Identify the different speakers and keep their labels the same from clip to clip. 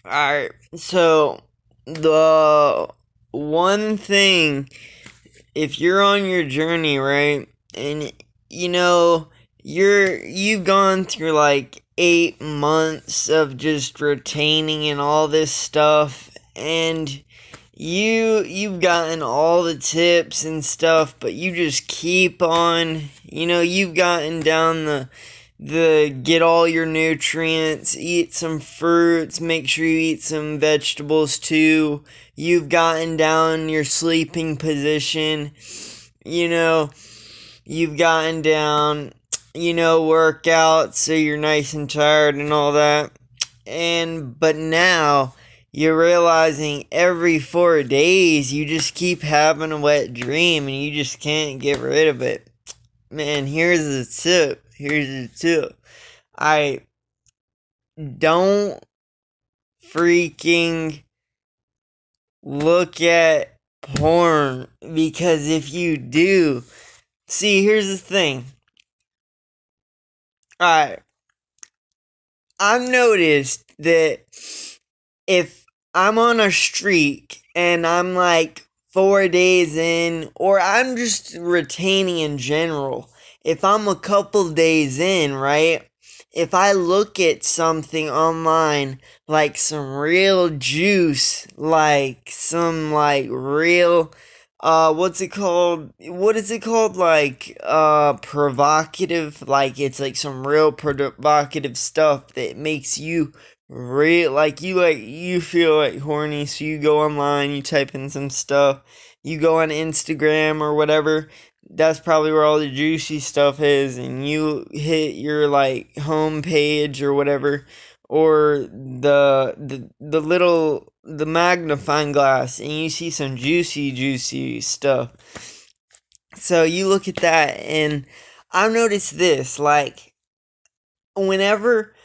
Speaker 1: Alright, so the one thing, if you're on your journey, right, and you know, you've gone through like 8 months of just retaining and all this stuff, and you've gotten all the tips and stuff, but you just keep on, you've gotten down the get all your nutrients, eat some fruits, make sure you eat some vegetables too. You've gotten down your sleeping position, you know, you've gotten down, workouts so you're nice and tired and all that. But now you're realizing every 4 days you just keep having a wet dream and you just can't get rid of it. Man, here's the tip. I don't freaking look at porn, because if you do, see, here's the thing. Alright, I've noticed that if I'm on a streak and I'm like 4 days in, or I'm just retaining in general, if I'm a couple days in, right? If I look at something online, like some real juice, like some like real, what's it called? What is it called? Like, provocative, like it's like some real provocative stuff that makes you you feel like horny, so you go online, you type in some stuff, you go on Instagram or whatever. That's probably where all the juicy stuff is, and you hit your like home page or whatever, or the magnifying glass, and you see some juicy stuff. So you look at that, and I've noticed this, like, whenever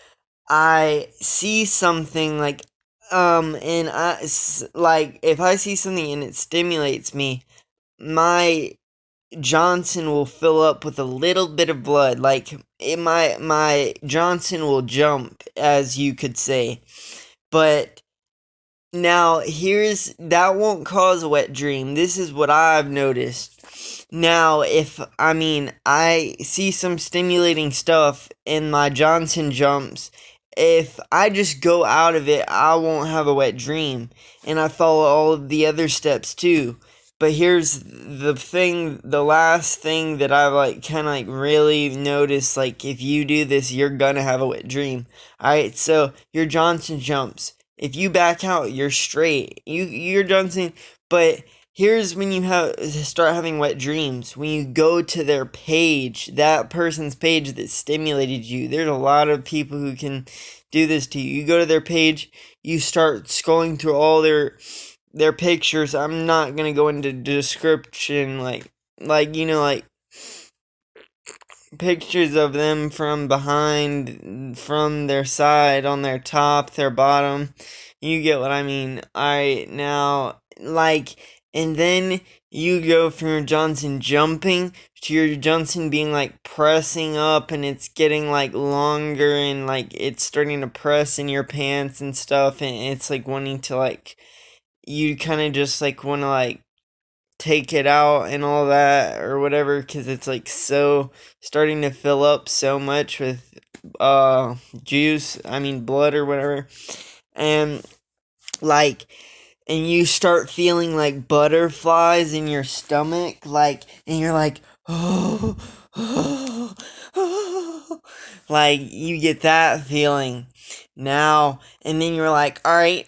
Speaker 1: I see something like, and like, if I see something and it stimulates me, my Johnson will fill up with a little bit of blood. Like, my Johnson will jump, as you could say. But now, that won't cause a wet dream. This is what I've noticed. Now, if, I see some stimulating stuff and my Johnson jumps, if I just go out of it, I won't have a wet dream. And I follow all of the other steps too. But here's the last thing that I've like kind of like really noticed, like, if you do this, you're gonna have a wet dream. Alright, so your Johnson jumps. If you back out, you're straight. You're Johnson, but here's when you start having wet dreams. When you go to their page, that person's page that stimulated you. There's a lot of people who can do this to you. You go to their page, you start scrolling through all their pictures. I'm not gonna go into description, like pictures of them from behind, from their side, on their top, their bottom. You get what I mean. Now, like, and then you go from your Johnson jumping to your Johnson being like pressing up, and it's getting like longer, and like it's starting to press in your pants and stuff, and it's like wanting to, like, you kind of just like want to like take it out and all that or whatever, because it's like so starting to fill up so much with juice, blood or whatever. And like, and you start feeling like butterflies in your stomach, like, and you're like, oh, oh, oh, like, you get that feeling now. And then you're like, all right,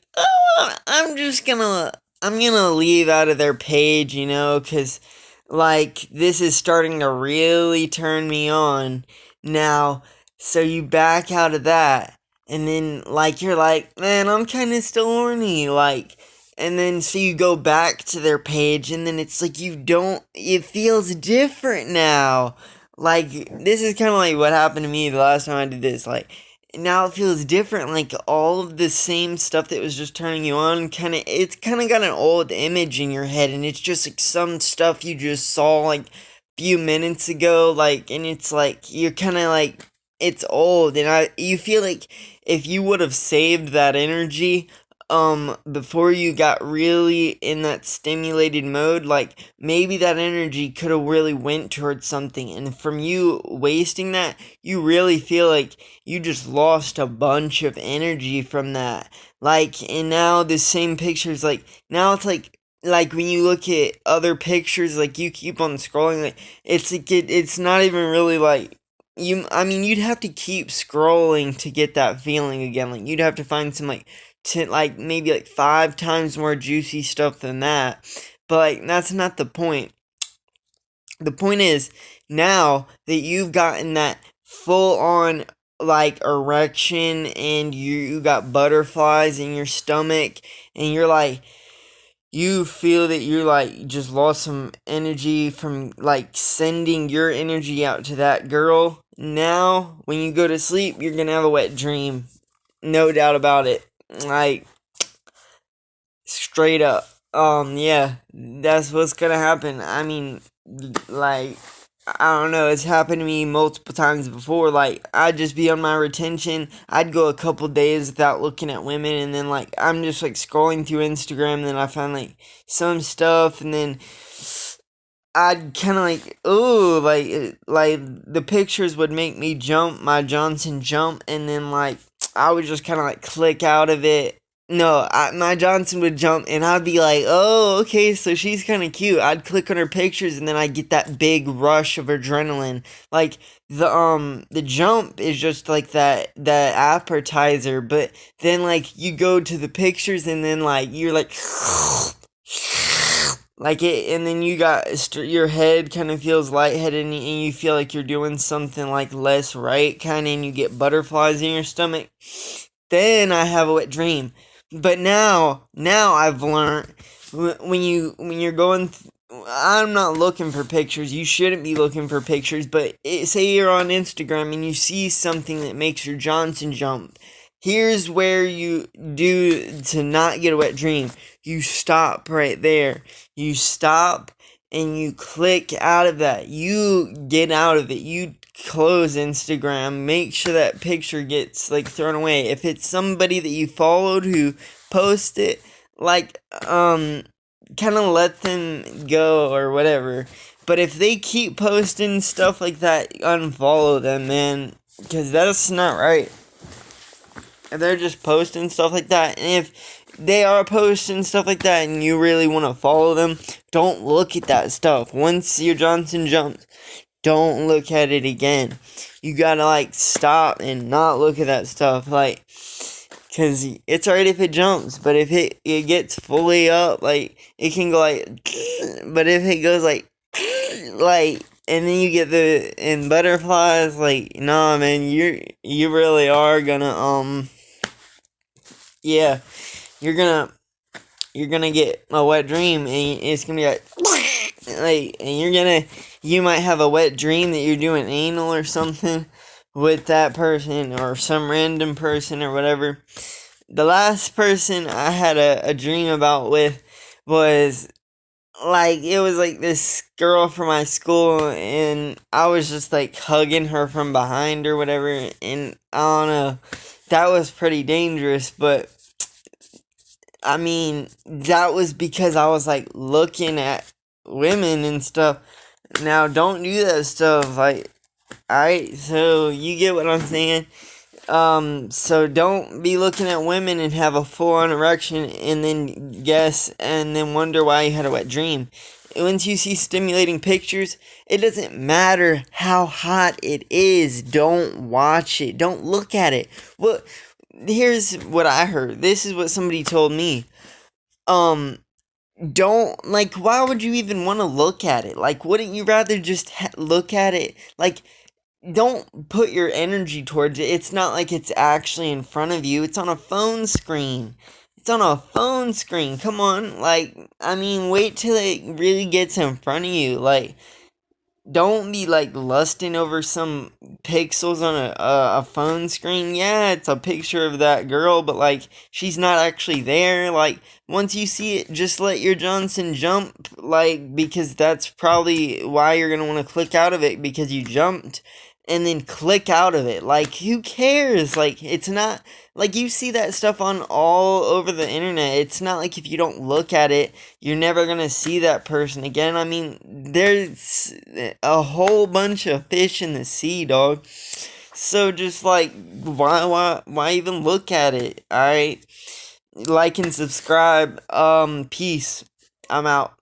Speaker 1: I'm gonna leave out of their page, because, like, this is starting to really turn me on now. So you back out of that, and then, like, you're like, man, I'm kind of still horny, like, and then so you go back to their page, and then it's like it feels different now. Like, this is kind of like what happened to me the last time I did this, like, now it feels different, like all of the same stuff that was just turning you on, it's kind of got an old image in your head, and it's just like some stuff you just saw like a few minutes ago, like, and it's like, you're kind of like, it's old, and you feel like if you would have saved that energy, before you got really in that stimulated mode, like maybe that energy could have really went towards something, and from you wasting that, you really feel like you just lost a bunch of energy from that. Like, and now the same pictures, like now it's like when you look at other pictures, like you keep on scrolling, like it's not even really like I mean, you'd have to keep scrolling to get that feeling again. Like, you'd have to find some, like, like, maybe, like, 5 times more juicy stuff than that. But, like, that's not the point. The point is, now that you've gotten that full-on, like, erection and you got butterflies in your stomach and you're, like, you feel that you're like just lost some energy from like sending your energy out to that girl. Now, when you go to sleep, you're gonna have a wet dream. No doubt about it. Like, straight up. Yeah, that's what's gonna happen. I mean, like, I don't know, it's happened to me multiple times before. Like, I'd just be on my retention. I'd go a couple days without looking at women, and then, like, I'm just, like, scrolling through Instagram, and then I find, like, some stuff, and then I'd kind of, like, ooh, like, the pictures would make me jump, my Johnson jump, and then, like, I would just kind of, like, click out of it. No, my Johnson would jump, and I'd be like, oh, okay, so she's kind of cute. I'd click on her pictures, and then I'd get that big rush of adrenaline. Like, the jump is just like that appetizer, but then, like, you go to the pictures, and then, like, you're like, like it, and then you got, your head kind of feels lightheaded, and you feel like you're doing something, like, less right, kind of, and you get butterflies in your stomach. Then I have a wet dream. But now I've learned when you're going. I'm not looking for pictures. You shouldn't be looking for pictures. But say you're on Instagram and you see something that makes your Johnson jump. Here's where you do to not get a wet dream. You stop right there. You stop and you click out of that. You get out of it. You close Instagram. Make sure that picture gets like thrown away. If it's somebody that you followed who posted, like kind of let them go or whatever. But if they keep posting stuff like that, unfollow them, man, because that's not right. If they're just posting stuff like that, and if they are posting stuff like that and you really want to follow them, don't look at that stuff. Once your Johnson jumps, don't look at it again. You gotta, like, stop and not look at that stuff, like, because it's alright if it jumps, but if it gets fully up, like, it can go, like, but if it goes, like, and then you get in butterflies, like, nah, man, you really are gonna, yeah, you're gonna get a wet dream, and it's gonna be like, and you might have a wet dream that you're doing anal or something with that person, or some random person, or whatever. The last person I had a dream about with was, like, it was, like, this girl from my school, and I was just, like, hugging her from behind or whatever, and I don't know, that was pretty dangerous, but I mean, that was because I was, like, looking at women and stuff. Now, don't do that stuff, like, alright, so you get what I'm saying? So don't be looking at women and have a full-on erection and then guess and then wonder why you had a wet dream. Once you see stimulating pictures, it doesn't matter how hot it is. Don't watch it. Don't look at it. Well, here's what I heard. This is what somebody told me. Don't, like, why would you even want to look at it? Like, wouldn't you rather just look at it? Like, don't put your energy towards it. It's not like it's actually in front of you. It's on a phone screen. It's on a phone screen. Come on. Like, I mean, wait till it really gets in front of you. Like, don't be, like, lusting over some pixels on a phone screen. Yeah, it's a picture of that girl, but, like, she's not actually there. Like, once you see it, just let your Johnson jump, like, because that's probably why you're going to want to click out of it, because you jumped. and then click out of it. Like, who cares? Like, it's not like you see that stuff on all over the internet. It's not like if you don't look at it, you're never gonna see that person again. I mean, there's a whole bunch of fish in the sea, dog. So just like, why even look at it? All right, like and subscribe. Peace. I'm out.